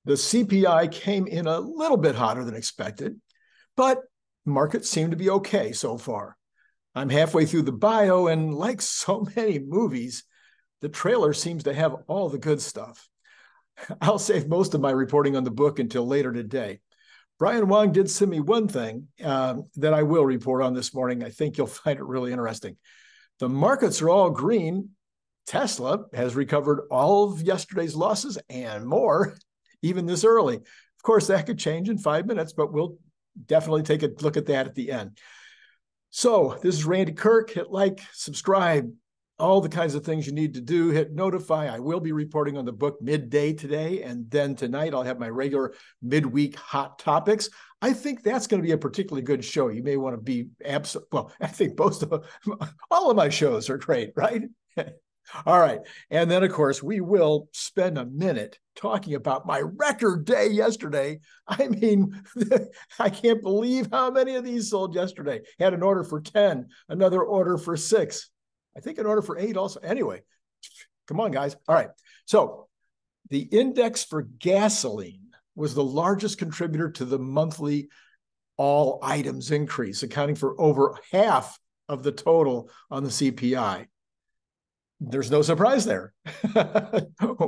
The CPI came in a little bit hotter than expected, but markets seem to be okay so far. I'm halfway through the bio, and like so many movies, the trailer seems to have all the good stuff. I'll save most of my reporting on the book until later today. Brian Wang did send me one thing that I will report on this morning. I think you'll find it really interesting. The markets are all green. Tesla has recovered all of yesterday's losses and more, even this early. Of course, that could change in 5 minutes, but we'll definitely take a look at that at the end. So this is Randy Kirk. Hit like, subscribe, all the kinds of things you need to do. Hit notify. I will be reporting on the book midday today, and then tonight I'll have my regular midweek hot topics. I think that's going to be a particularly good show. You may want to be well, I think all of my shows are great, right? All right. And then, of course, we will spend a minute talking about my record day yesterday. I mean, I can't believe how many of these sold yesterday. Had an order for 10, another order for 6. I think an order for 8 also. Anyway, come on, guys. All right. So the index for gasoline was the largest contributor to the monthly all items increase, accounting for over half of the total on the CPI. There's no surprise there.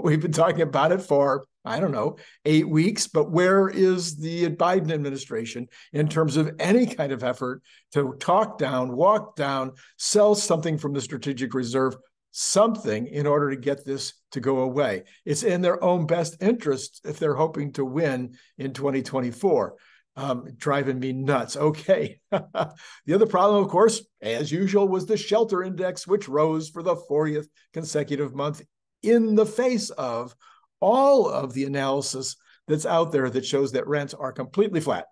We've been talking about it for, 8 weeks, but where is the Biden administration in terms of any kind of effort to talk down, walk down, sell something from the strategic reserve, something in order to get this to go away? It's in their own best interest if they're hoping to win in 2024. Driving me nuts. Okay. The other problem, of course, as usual, was the shelter index, which rose for the 40th consecutive month in the face of all of the analysis that's out there that shows that rents are completely flat.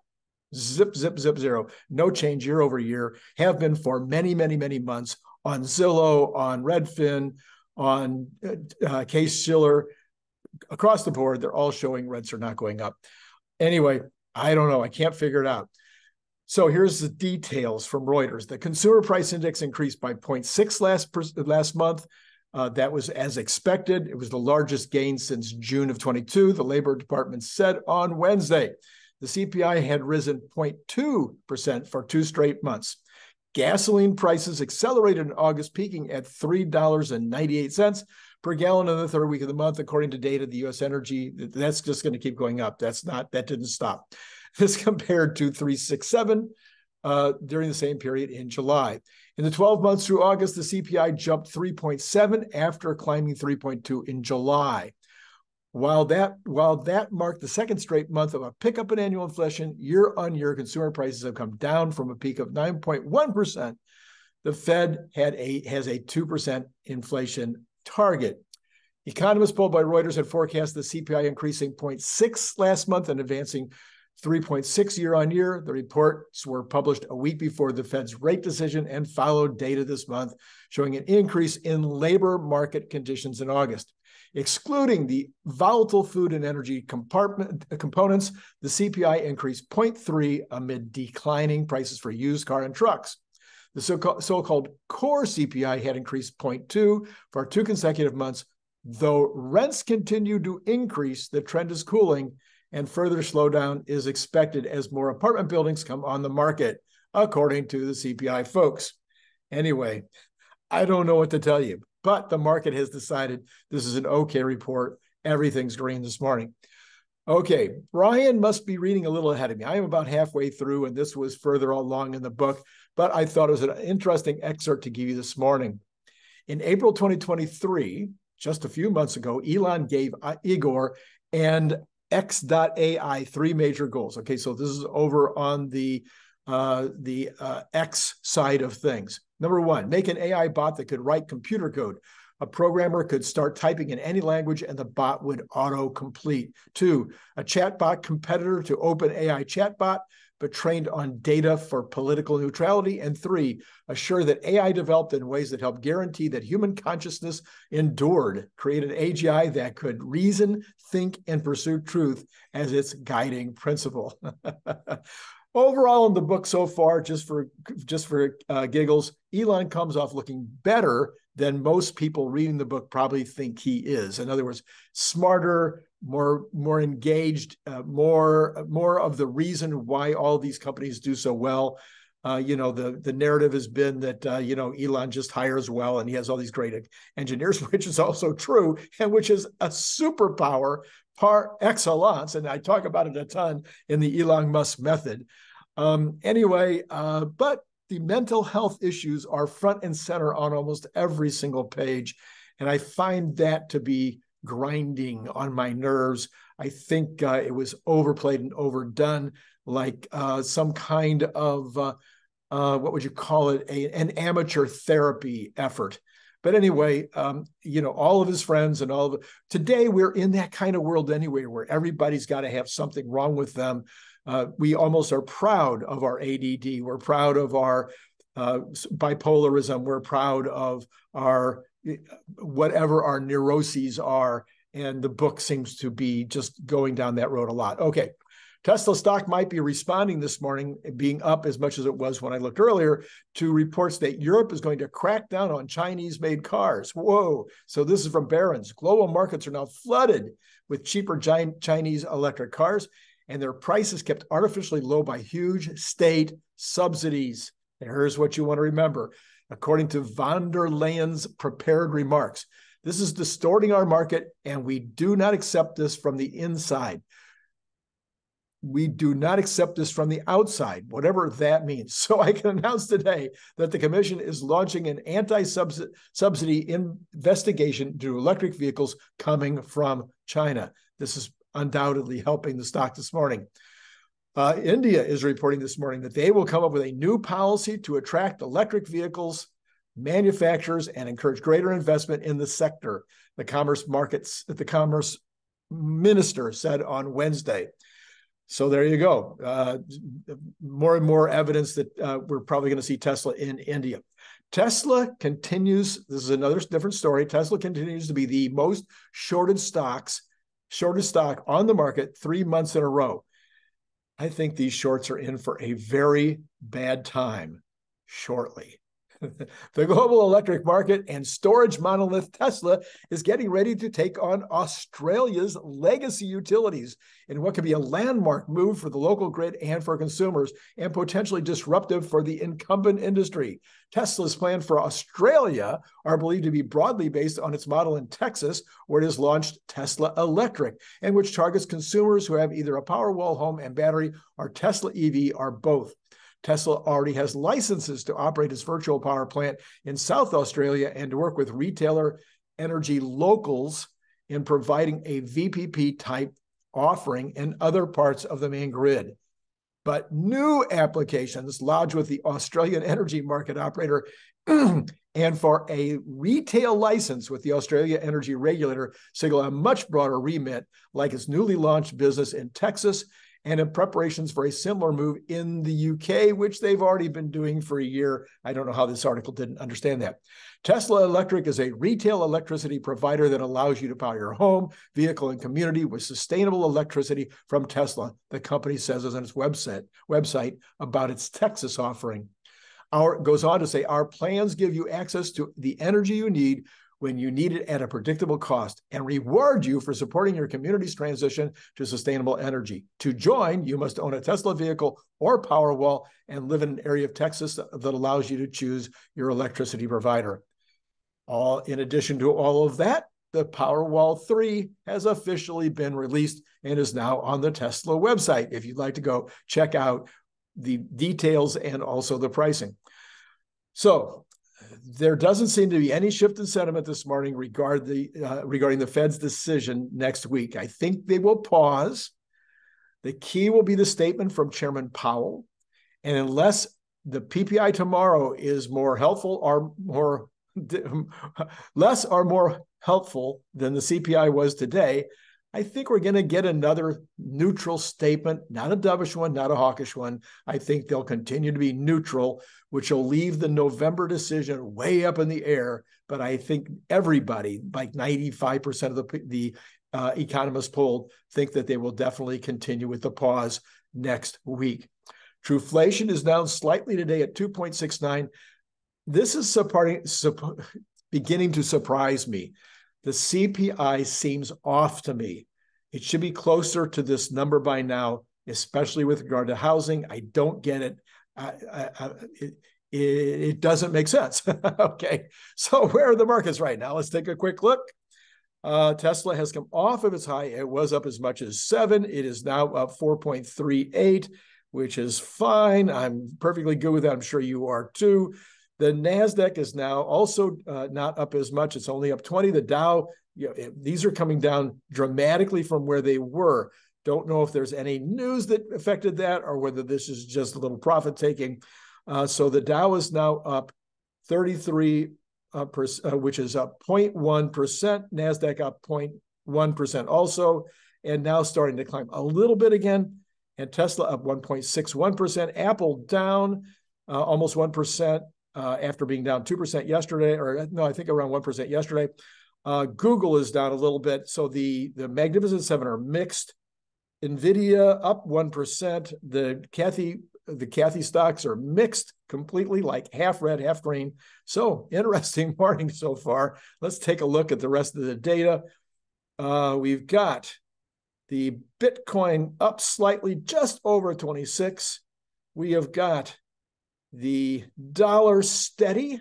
Zip, zip, zip, zero. No change year over year. Have been for many, many, many months on Zillow, on Redfin, on Case-Shiller. Across the board, they're all showing rents are not going up. Anyway, I don't know. I can't figure it out. So here's the details from Reuters. The consumer price index increased by 0.6 last month. That was as expected. It was the largest gain since June of 22, the Labor Department said on Wednesday. The CPI had risen 0.2% for 2 straight months. Gasoline prices accelerated in August, peaking at $3.98 per gallon in the third week of the month, according to data, the U.S. Energy. That's just going to keep going up. That didn't stop. This compared to 3.67 during the same period in July. In the 12 months through August, the CPI jumped 3.7 after climbing 3.2 in July. While that marked the second straight month of a pickup in annual inflation, year-on-year consumer prices have come down from a peak of 9.1%. The Fed has a 2% inflation target. Economists polled by Reuters had forecast the CPI increasing 0.6 last month and advancing 3.6 year on year. The reports were published a week before the Fed's rate decision and followed data this month showing an increase in labor market conditions in August. Excluding the volatile food and energy components, the CPI increased 0.3 amid declining prices for used car and trucks. The so-called core CPI had increased 0.2 for 2 consecutive months. Though rents continue to increase, the trend is cooling, and further slowdown is expected as more apartment buildings come on the market, according to the CPI folks. Anyway, I don't know what to tell you, but the market has decided this is an okay report. Everything's green this morning. Okay, Brian must be reading a little ahead of me. I am about halfway through, and this was further along in the book, but I thought it was an interesting excerpt to give you this morning. In April 2023, just a few months ago, Elon gave Igor and X.AI 3 major goals. Okay, so this is over on the X side of things. Number 1, make an AI bot that could write computer code. A programmer could start typing in any language and the bot would auto-complete. 2, a chatbot competitor to OpenAI chatbot, but trained on data for political neutrality. And 3, assure that AI developed in ways that help guarantee that human consciousness endured, create an AGI that could reason, think, and pursue truth as its guiding principle. Overall in the book so far, just for giggles, Elon comes off looking better than most people reading the book probably think he is. In other words, smarter, more engaged, more of the reason why all these companies do so well. The narrative has been that, Elon just hires well and he has all these great engineers, which is also true, and which is a superpower par excellence. And I talk about it a ton in the Elon Musk method. But the mental health issues are front and center on almost every single page. And I find that to be grinding on my nerves. I think it was overplayed and overdone, like some kind of what would you call it? An amateur therapy effort. But anyway, all of his friends and all of it. Today, we're in that kind of world anyway, where everybody's got to have something wrong with them. We almost are proud of our ADD. We're proud of our bipolarism. We're proud of our whatever our neuroses are. And the book seems to be just going down that road a lot. Okay. Tesla stock might be responding this morning, being up as much as it was when I looked earlier, to reports that Europe is going to crack down on Chinese-made cars. Whoa. So this is from Barron's. Global markets are now flooded with cheaper Chinese electric cars, and their prices kept artificially low by huge state subsidies. Here's what you want to remember. According to von der Leyen's prepared remarks, this is distorting our market, and we do not accept this from the inside. We do not accept this from the outside, whatever that means. So I can announce today that the Commission is launching an anti-subsidy investigation to electric vehicles coming from China. This is undoubtedly helping the stock this morning. India is reporting this morning that they will come up with a new policy to attract electric vehicles manufacturers and encourage greater investment in the sector, the Commerce Minister said on Wednesday. So there you go. More and more evidence that we're probably going to see Tesla in India. Tesla continues, this is another different story. Tesla continues to be the most shorted stock on the market 3 months in a row. I think these shorts are in for a very bad time shortly. The global electric market and storage monolith Tesla is getting ready to take on Australia's legacy utilities in what could be a landmark move for the local grid and for consumers, and potentially disruptive for the incumbent industry. Tesla's plans for Australia are believed to be broadly based on its model in Texas, where it has launched Tesla Electric, and which targets consumers who have either a Powerwall home and battery or Tesla EV or both. Tesla already has licenses to operate its virtual power plant in South Australia and to work with retailer Energy Locals in providing a VPP-type offering in other parts of the main grid. But new applications lodged with the Australian energy market operator and for a retail license with the Australia Energy Regulator signal a much broader remit, like its newly launched business in Texas, and in preparations for a similar move in the UK, which they've already been doing for a year. I don't know how this article didn't understand that. Tesla Electric is a retail electricity provider that allows you to power your home, vehicle, and community with sustainable electricity from Tesla, the company says on its website about its Texas offering. Goes on to say, our plans give you access to the energy you need when you need it at a predictable cost and reward you for supporting your community's transition to sustainable energy. To join, you must own a Tesla vehicle or Powerwall and live in an area of Texas that allows you to choose your electricity provider. In addition to all of that, the Powerwall 3 has officially been released and is now on the Tesla website if you'd like to go check out the details and also the pricing. So there doesn't seem to be any shift in sentiment this morning regarding the Fed's decision next week. I think they will pause. The key will be the statement from Chairman Powell. And unless the PPI tomorrow is more helpful or less or more helpful than the CPI was today, I think we're going to get another neutral statement, not a dovish one, not a hawkish one. I think they'll continue to be neutral, which will leave the November decision way up in the air. But I think everybody, like 95% of the economists polled, think that they will definitely continue with the pause next week. Trueflation is down slightly today at 2.69. This is beginning to surprise me. The CPI seems off to me. It should be closer to this number by now, especially with regard to housing. I don't get it. It doesn't make sense. Okay, so where are the markets right now? Let's take a quick look. Tesla has come off of its high. It was up as much as 7. It is now up 4.38, which is fine. I'm perfectly good with that. I'm sure you are too. The NASDAQ is now also not up as much. It's only up 20. The Dow, these are coming down dramatically from where they were. Don't know if there's any news that affected that or whether this is just a little profit taking. So the Dow is now up 33%, which is up 0.1%. NASDAQ up 0.1% also, and now starting to climb a little bit again. And Tesla up 1.61%. Apple down almost 1% after being down 2% yesterday, or no, I think around 1% yesterday. Google is down a little bit. So the Magnificent Seven are mixed. NVIDIA up 1%. The Cathy stocks are mixed completely, like half red, half green. So interesting morning so far. Let's take a look at the rest of the data. We've got the Bitcoin up slightly, just over 26. We have got the dollar steady.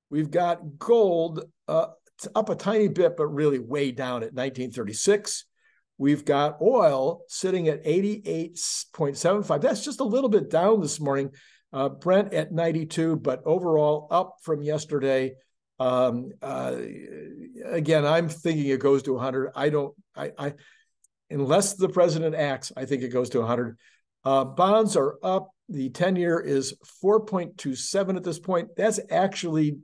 We've got gold up a tiny bit, but really way down at 1936. We've got oil sitting at 88.75. That's just a little bit down this morning. Brent at 92, but overall up from yesterday. Again, I'm thinking it goes to 100. Unless the president acts, I think it goes to 100. Bonds are up. The 10-year is 4.27 at this point. That's actually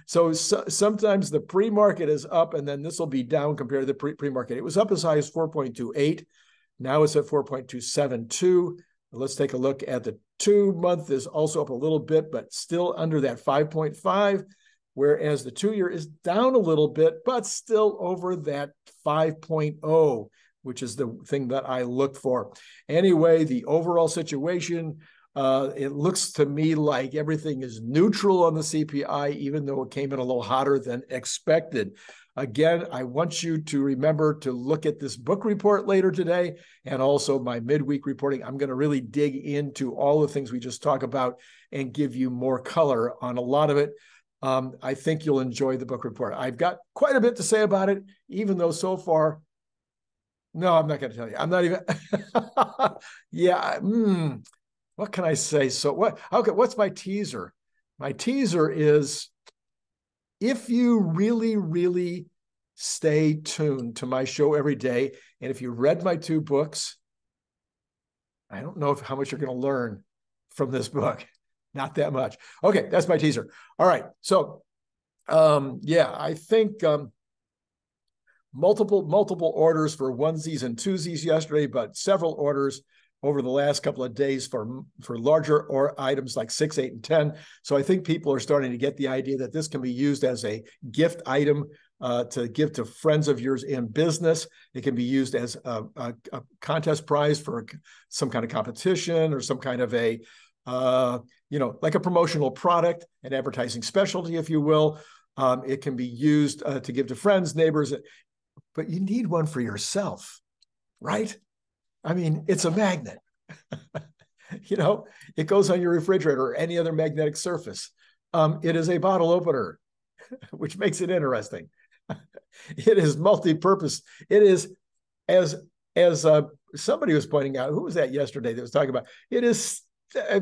so sometimes the pre-market is up, and then this will be down compared to the pre-market. It was up as high as 4.28. Now it's at 4.272. Let's take a look at the 2-month is also up a little bit, but still under that 5.5, whereas the 2-year is down a little bit, but still over that 5.0, which is the thing that I look for. Anyway, the overall situation, it looks to me like everything is neutral on the CPI, even though it came in a little hotter than expected. Again, I want you to remember to look at this book report later today and also my midweek reporting. I'm going to really dig into all the things we just talked about and give you more color on a lot of it. I think you'll enjoy the book report. I've got quite a bit to say about it, even though so far, no, I'm not going to tell you. I'm not even, yeah. What can I say? So what? Okay, what's my teaser? My teaser is if you really, really stay tuned to my show every day, and if you read my 2 books, I don't know how much you're going to learn from this book. Not that much. Okay, that's my teaser. All right. So, yeah, I think multiple orders for onesies and twosies yesterday, but several orders over the last couple of days for larger or items like 6, 8, and 10. So I think people are starting to get the idea that this can be used as a gift item to give to friends of yours in business. It can be used as a contest prize for some kind of competition or some kind of a, like a promotional product, an advertising specialty, if you will. It can be used to give to friends, neighbors, but you need one for yourself, right? I mean, it's a magnet. It goes on your refrigerator or any other magnetic surface. It is a bottle opener, which makes it interesting. It is multi-purpose. It is, as somebody was pointing out, who was that yesterday that was talking about? It is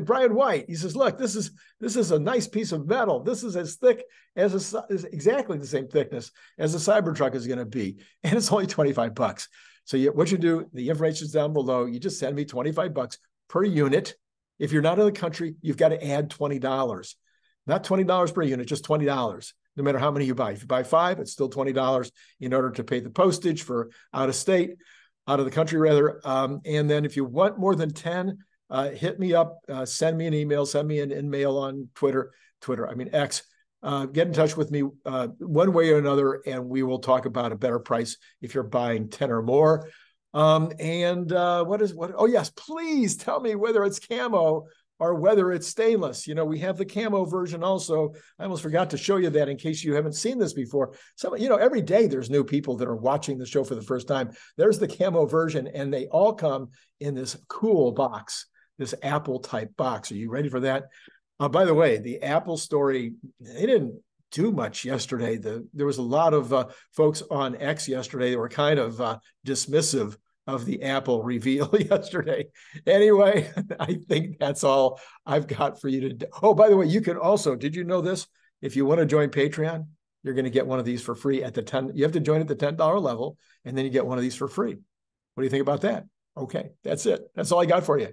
Brian White. He says, look, this is a nice piece of metal. This is as thick is exactly the same thickness as a Cybertruck is going to be. And it's only $25. So what you do, the information is down below. You just send me $25 per unit. If you're not in the country, you've got to add $20. Not $20 per unit, just $20, no matter how many you buy. If you buy 5, it's still $20 in order to pay the postage for out of the country rather. And then if you want more than 10, hit me up, send me an email, send me an in-mail on X. Get in touch with me one way or another, and we will talk about a better price if you're buying 10 or more. Oh yes, please tell me whether it's camo or whether it's stainless. You know, we have the camo version also. I almost forgot to show you that in case you haven't seen this before. So, you know, every day there's new people that are watching the show for the first time. There's the camo version, and they all come in this cool box, this Apple type box. Are you ready for that? By the way, the Apple story, they didn't do much yesterday. There was a lot of folks on X yesterday that were kind of dismissive of the Apple reveal yesterday. Anyway, I think that's all I've got for you to do. Oh, by the way, you can also, did you know this? If you want to join Patreon, you're going to get one of these for free at the 10. You have to join at the $10 level, and then you get one of these for free. What do you think about that? Okay, that's it. That's all I got for you.